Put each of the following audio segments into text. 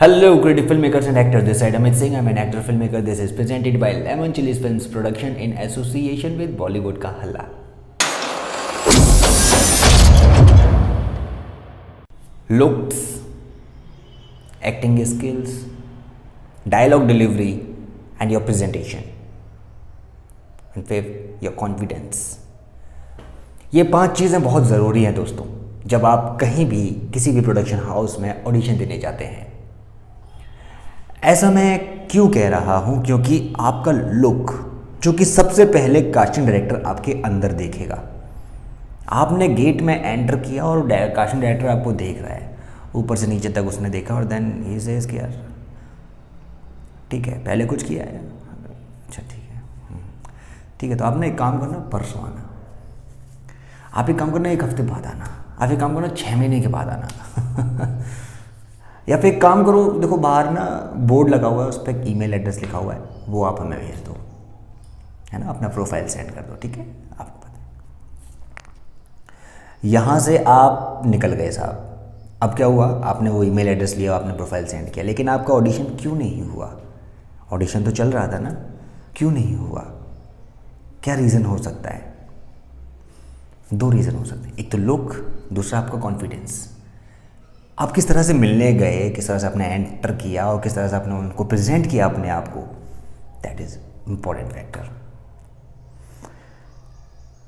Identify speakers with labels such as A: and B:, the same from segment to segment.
A: Hello, creative filmmakers and actors. This side Amit Singh. I'm an actor filmmaker. This is presented by Lemon Chilies Films Production in association with Bollywood का हल्ला. Looks, acting skills, dialogue delivery, and your presentation. And fifth, your confidence. ये 5 चीज़ें बहुत ज़रूरी हैं दोस्तों, जब आप कहीं भी किसी भी प्रोडक्शन हाउस में ऑडिशन देने जाते हैं. ऐसा मैं क्यों कह रहा हूँ? क्योंकि आपका लुक जो कि सबसे पहले कास्टिंग डायरेक्टर आपके अंदर देखेगा. आपने गेट में एंटर किया और कास्टिंग डायरेक्टर आपको देख रहा है, ऊपर से नीचे तक उसने देखा और देन ही सेज कि यार ठीक है, पहले कुछ किया है, अच्छा ठीक है, तो आपने एक काम करना, परसों आना. आप एक काम करना, 1 हफ्ते बाद आना. आप एक काम करना, 6 महीने के बाद आना. या फिर एक काम करो, देखो बाहर ना बोर्ड लगा हुआ है, उस पर एक ईमेल एड्रेस लिखा हुआ है, वो आप हमें भेज दो, है ना, अपना प्रोफाइल सेंड कर दो, ठीक है. आपको पता है यहाँ से आप निकल गए साहब. अब क्या हुआ, आपने वो ईमेल एड्रेस लिया, आपने प्रोफाइल सेंड किया, लेकिन आपका ऑडिशन क्यों नहीं हुआ? ऑडिशन तो चल रहा था ना, क्यों नहीं हुआ? क्या रीज़न हो सकता है? 2 रीज़न हो सकते हैं. एक तो लुक, दूसरा आपका कॉन्फिडेंस. आप किस तरह से मिलने गए, किस तरह से आपने एंटर किया और किस तरह से आपने उनको प्रेजेंट किया अपने आप को, दैट इज़ इम्पॉर्टेंट फैक्टर.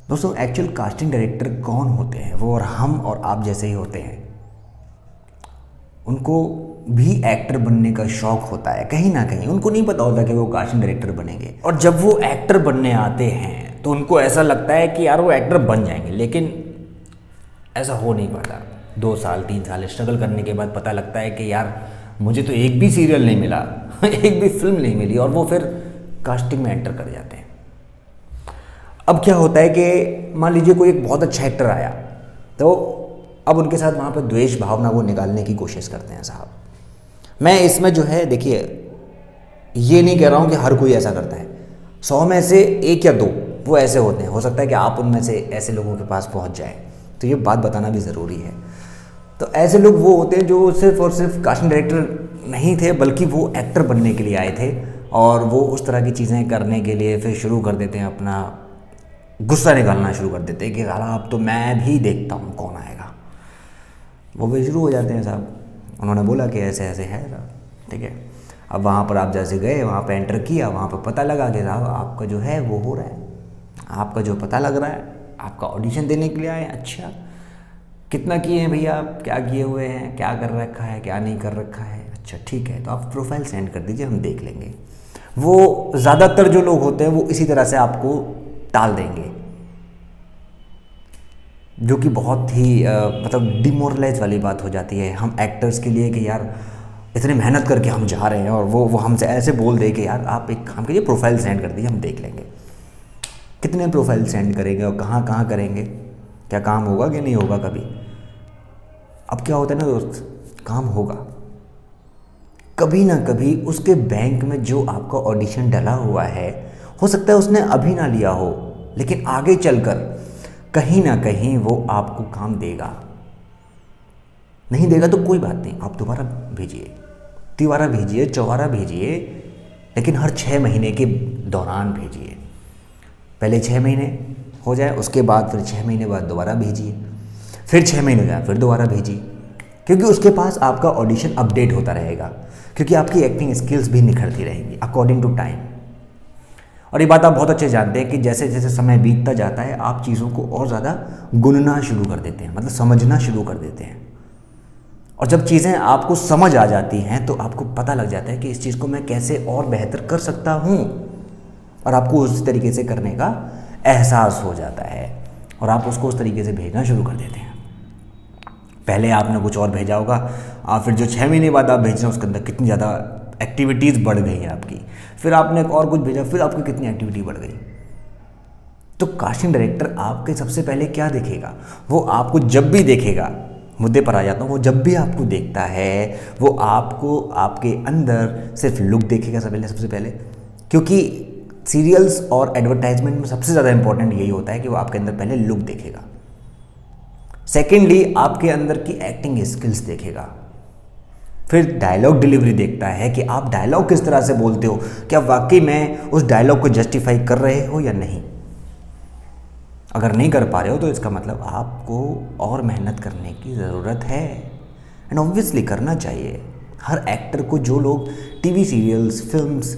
A: दोस्तों, एक्चुअल कास्टिंग डायरेक्टर कौन होते हैं? वो और हम और आप जैसे ही होते हैं. उनको भी एक्टर बनने का शौक होता है कहीं ना कहीं. उनको नहीं पता होता कि वो कास्टिंग डायरेक्टर बनेंगे, और जब वो एक्टर बनने आते हैं तो उनको ऐसा लगता है कि यार वो एक्टर बन जाएंगे, लेकिन ऐसा हो नहीं पाता. 2 साल 3 साल स्ट्रगल करने के बाद पता लगता है कि यार मुझे तो एक भी सीरियल नहीं मिला, एक भी फिल्म नहीं मिली, और वो फिर कास्टिंग में एंटर कर जाते हैं. अब क्या होता है कि मान लीजिए कोई एक बहुत अच्छा एक्टर आया, तो अब उनके साथ वहाँ पर द्वेष भावना को निकालने की कोशिश करते हैं साहब. मैं इसमें जो है, देखिए, ये नहीं कह रहा हूँ कि हर कोई ऐसा करता है. 100 में से 1 या 2 वो ऐसे होते हैं. हो सकता है कि आप उनमें से ऐसे लोगों के पास पहुँच जाए, तो ये बात बताना भी ज़रूरी है. तो ऐसे लोग वो होते हैं जो सिर्फ और सिर्फ कास्टिंग डायरेक्टर नहीं थे, बल्कि वो एक्टर बनने के लिए आए थे, और वो उस तरह की चीज़ें करने के लिए फिर शुरू कर देते हैं, अपना गुस्सा निकालना शुरू कर देते हैं कि साला अब तो मैं भी देखता हूँ कौन आएगा. वो भी शुरू हो जाते हैं साहब. उन्होंने बोला कि ऐसे ऐसे है साहब, ठीक है. अब वहाँ पर आप जैसे गए, वहाँ पर एंटर किया, वहाँ पर पता लगा कि साहब आपका जो है वो हो रहा है, आपका जो पता लग रहा है, आपका ऑडिशन देने के लिए आए. अच्छा, कितना किए हैं भैया आप, क्या किए हुए हैं, क्या कर रखा है, क्या नहीं कर रखा है? अच्छा ठीक है, तो आप प्रोफाइल सेंड कर दीजिए, हम देख लेंगे. वो ज़्यादातर जो लोग होते हैं वो इसी तरह से आपको टाल देंगे, जो कि बहुत ही मतलब डिमोरलाइज वाली बात हो जाती है हम एक्टर्स के लिए कि यार इतनी मेहनत करके हम जा रहे हैं और वो हमसे ऐसे बोल दे कि यार आप एक काम कीजिए, प्रोफाइल सेंड कर दीजिए, हम देख लेंगे. कितने प्रोफाइल सेंड करेंगे और कहाँ कहाँ करेंगे? क्या काम होगा कि नहीं होगा कभी? अब क्या होता है ना दोस्त, काम होगा कभी ना कभी. उसके बैंक में जो आपका ऑडिशन डला हुआ है, हो सकता है उसने अभी ना लिया हो, लेकिन आगे चलकर कहीं ना कहीं वो आपको काम देगा. नहीं देगा तो कोई बात नहीं, आप दोबारा भेजिए, तिबारा भेजिए, चौबारा भेजिए, लेकिन हर 6 महीने के दौरान भेजिए. पहले 6 महीने हो जाए, उसके बाद फिर 6 महीने बाद दोबारा भेजिए, फिर 6 महीने हो जाए फिर दोबारा भेजिए, क्योंकि उसके पास आपका ऑडिशन अपडेट होता रहेगा, क्योंकि आपकी एक्टिंग स्किल्स भी निखरती रहेंगी अकॉर्डिंग टू टाइम. और ये बात आप बहुत अच्छे जानते हैं कि जैसे जैसे समय बीतता जाता है, आप चीज़ों को और ज़्यादा गुनना शुरू कर देते हैं, मतलब समझना शुरू कर देते हैं. और जब चीज़ें आपको समझ आ जाती हैं तो आपको पता लग जाता है कि इस चीज़ को मैं कैसे और बेहतर कर सकता हूँ, और आपको उस तरीके से करने का एहसास हो जाता है, और आप उसको उस तरीके से भेजना शुरू कर देते हैं. पहले आपने कुछ और भेजा होगा, फिर जो 6 महीने बाद आप भेज रहे हैं उसके अंदर कितनी ज़्यादा एक्टिविटीज़ बढ़ गई है आपकी. फिर आपने एक और कुछ भेजा, फिर आपकी कितनी एक्टिविटी बढ़ गई. तो कास्टिंग डायरेक्टर आपके सबसे पहले क्या देखेगा? वो आपको जब भी देखेगा, मुद्दे पर आ जाता हूँ, वो जब भी आपको देखता है वो आपको आपके अंदर सिर्फ लुक देखेगा सबसे पहले, क्योंकि सीरियल्स और एडवर्टाइजमेंट में सबसे ज़्यादा इंपॉर्टेंट यही होता है कि वो आपके अंदर पहले लुक देखेगा. सेकेंडली, आपके अंदर की एक्टिंग स्किल्स देखेगा. फिर डायलॉग डिलीवरी देखता है कि आप डायलॉग किस तरह से बोलते हो, क्या वाकई में उस डायलॉग को जस्टिफाई कर रहे हो या नहीं। अगर नहीं कर पा रहे हो तो इसका मतलब आपको और मेहनत करने की ज़रूरत है, एंड ऑब्वियसली करना चाहिए। हर एक्टर को, जो लोग टीवी सीरियल्स, फिल्म्स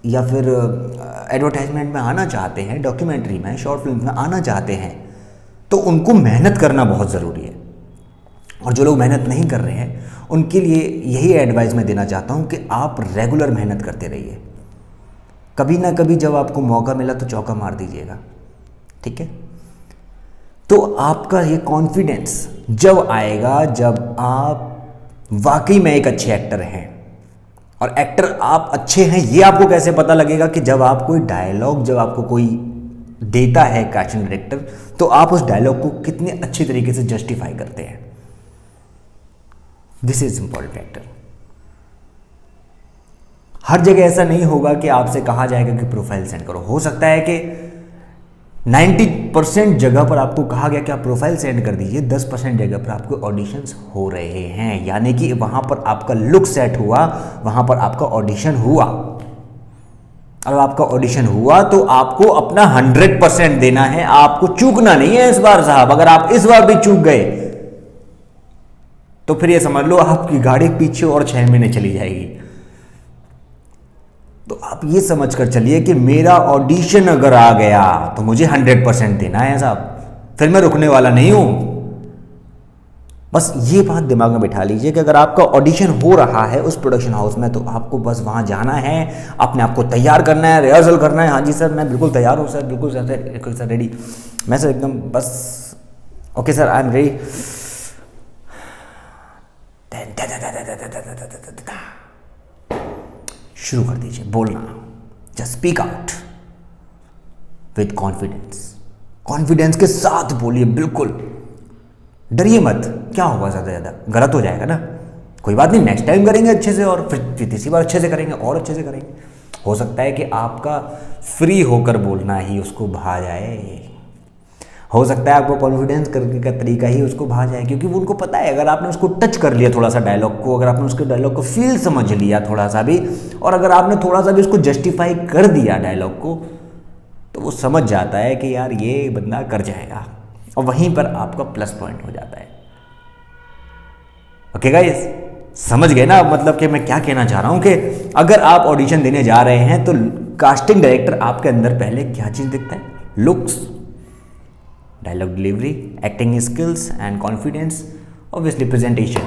A: या फिर एडवर्टाइजमेंट में आना चाहते हैं, डॉक्यूमेंट्री में, शॉर्ट फिल्म में आना चाहते हैं, तो उनको मेहनत करना बहुत ज़रूरी है। और जो लोग मेहनत नहीं कर रहे हैं उनके लिए यही एडवाइस मैं देना चाहता हूँ कि आप रेगुलर मेहनत करते रहिए। कभी ना कभी जब आपको मौका मिला तो चौका मार दीजिएगा, ठीक है। तो आपका ये कॉन्फिडेंस जब आएगा जब आप वाकई में एक अच्छे एक्टर हैं। और एक्टर आप अच्छे हैं ये आपको कैसे पता लगेगा कि जब आप कोई डायलॉग, जब आपको कोई देता है कास्टिंग डायरेक्टर, तो आप उस डायलॉग को कितने अच्छे तरीके से जस्टिफाई करते हैं। This is important factor. हर जगह ऐसा नहीं होगा कि आपसे कहा जाएगा कि प्रोफाइल सेंड करो। हो सकता है कि 90% जगह पर आपको कहा गया कि आप प्रोफाइल सेंड कर दीजिए, 10% जगह पर आपको ऑडिशंस हो रहे हैं, यानी कि वहां पर आपका लुक सेट हुआ, वहां पर आपका ऑडिशन हुआ। और आपका ऑडिशन हुआ तो आपको अपना 100% देना है, आपको चूकना नहीं है इस बार साहब। अगर आप इस बार भी चूक गए तो फिर ये समझ लो आपकी गाड़ी पीछे और 6 महीने चली जाएगी। तो आप ये समझ कर चलिए कि मेरा ऑडिशन अगर आ गया तो मुझे 100% देना है साहब, फिर मैं रुकने वाला नहीं हूं। बस ये बात दिमाग में बिठा लीजिए कि अगर आपका ऑडिशन हो रहा है उस प्रोडक्शन हाउस में तो आपको बस वहां जाना है, अपने आप को तैयार करना है, रिहर्सल करना है। हाँ जी सर, मैं बिल्कुल तैयार हूँ सर, बिल्कुल सर रेडी, मैं सर एकदम बस okay sir, I am ready. शुरू कर दीजिए बोलना, just speak out with confidence. Confidence के साथ बोलिए, बिल्कुल डरिए मत। क्या होगा, ज़्यादा गलत हो जाएगा ना, कोई बात नहीं, नेक्स्ट टाइम करेंगे अच्छे से, और फिर तीसरी बार अच्छे से करेंगे और अच्छे से करेंगे। हो सकता है कि आपका फ्री होकर बोलना ही उसको भा जाए, हो सकता है आपको कॉन्फिडेंस करने का तरीका ही उसको भा जाए, क्योंकि वो उनको पता है अगर आपने उसको टच कर लिया थोड़ा सा डायलॉग को, अगर आपने उसके डायलॉग को फील समझ लिया थोड़ा सा भी, और अगर आपने थोड़ा सा भी उसको जस्टिफाई कर दिया डायलॉग को, तो वो समझ जाता है कि यार ये बंदा कर जाएगा, और वहीं पर आपका प्लस पॉइंट हो जाता है। ओके गाइस, समझ गए ना मतलब कि मैं क्या कहना चाह रहा हूं कि अगर आप ऑडिशन देने जा रहे हैं तो कास्टिंग डायरेक्टर आपके अंदर पहले क्या चीज देखता है? Looks, dialogue delivery, acting skills and confidence, obviously presentation.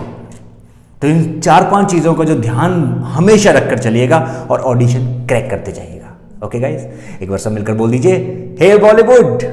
A: तो इन 4-5 चीज़ों का जो ध्यान हमेशा रखकर चलिएगा और ऑडिशन क्रैक करते जाइएगा। ओके गाइस, एक बार सब मिलकर बोल दीजिए, हे बॉलीवुड।